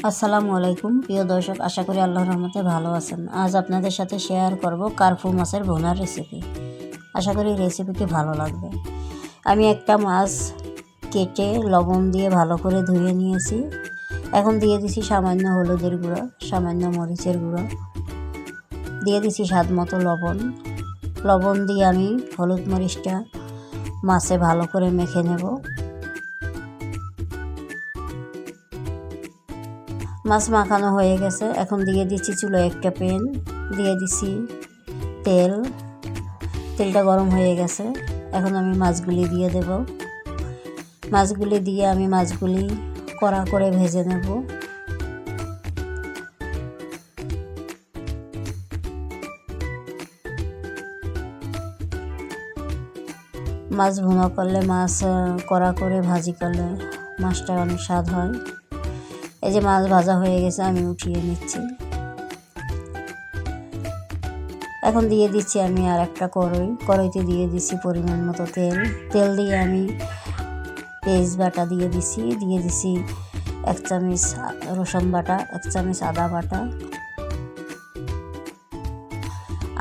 আসসালামু আলাইকুম প্রিয় দর্শক, আশা করি আল্লাহর রহমতে ভালো আছেন। আজ আপনাদের সাথে শেয়ার করব কার্পু মাছের ভুনার রেসিপি। আশা করি রেসিপিটি ভালো লাগবে। আমি একটা মাছ কেটে লবণ দিয়ে ভালো করে ধুয়ে নিয়েছি। এখন দিয়ে দিছি সামান্য হলুদের গুঁড়ো, সামান্য মরিচের গুঁড়ো, দিয়ে দিছি স্বাদ মতো লবণ দিয়ে আমি হলুদ মরিচটা মাছে ভালো করে মেখে নেব। মাছ মাখানো হয়ে গেছে। এখন দিয়ে দিচ্ছি চুলায় একটা প্যান, দিয়ে দিচ্ছি তেলটা গরম হয়ে গেছে। এখন আমি মাছগুলি দিয়ে দেব। মাছগুলি দিয়ে আমি মাছগুলি কড়া করে ভেজে নেব। মাছ ভুনা করলে, মাছ কড়া করে ভাজি করলে মাছটা অনেক স্বাদ হয়। এই যে মাছ ভাজা হয়ে গেছে, আমি উঠিয়ে নিচ্ছি। এখন দিয়ে দিচ্ছি আমি আর একটা কড়াইতে দিয়ে দিচ্ছি পরিমাণ মতো তেল দিয়ে আমি পেঁয়াজ বাটা দিয়ে দিচ্ছি 1 চামচ রসুন বাটা, 1 চামচ আদা বাটা।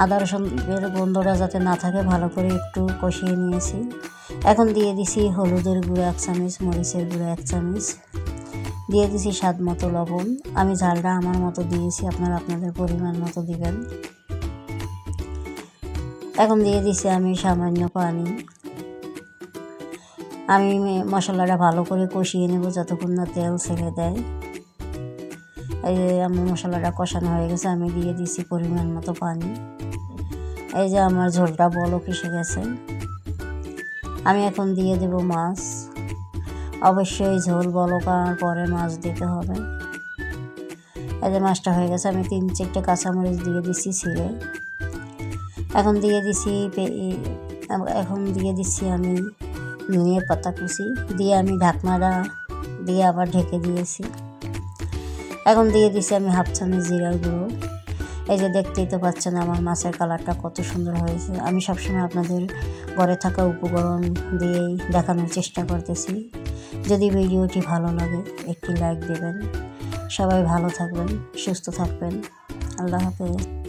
আদা রসুনের গন্ধটা যাতে না থাকে ভালো করে একটু কষিয়ে নিয়েছি। এখন দিয়ে দিচ্ছি হলুদের গুঁড়ো 1 চামচ, মরিচের গুঁড়ো 1 চামচ, দিয়ে দিছি স্বাদ মতো লবণ। আমি ঝালটা আমার মতো দিয়েছি, আপনারা আপনাদের পরিমাণ মতো দিবেন। এখন দিয়ে দিছি আমি সামান্য পানি। আমি মশলাটা ভালো করে কষিয়ে নেব যতক্ষণ না তেল ছেড়ে দেয়। এই যে আমার মশলাটা কষানো হয়ে গেছে, আমি দিয়ে দিছি পরিমাণ মতো পানি। এই যে আমার ঝোলটা বলক এসে গেছে। আমি এখন দিয়ে দেব মাছ। অবশ্যই ঝোল বলকার পরে মাছ দিতে হবে। এই যে মাছটা হয়ে গেছে, আমি 3-4টা কাঁচামরিচ দিয়ে দিচ্ছি ছিঁড়ে। এখন দিয়ে দিচ্ছি আমি ধনিয়া পাতা কুচি দিয়ে আমি ঢাকনাটা দিয়ে আবার ঢেকে দিয়েছি। এখন দিয়ে দিচ্ছি আমি 1/2 চামচ জিরার গুঁড়ো। এই যে দেখতেই তো পাচ্ছেন আমার মাছের কালারটা কত সুন্দর হয়েছে। আমি সবসময় আপনাদের ঘরে থাকা উপকরণ দিয়েই দেখানোর চেষ্টা করতেছি। যদি ভিডিওটি ভালো লাগে একটি লাইক দেবেন। সবাই ভালো থাকবেন, সুস্থ থাকবেন। আল্লাহ হাফেজ।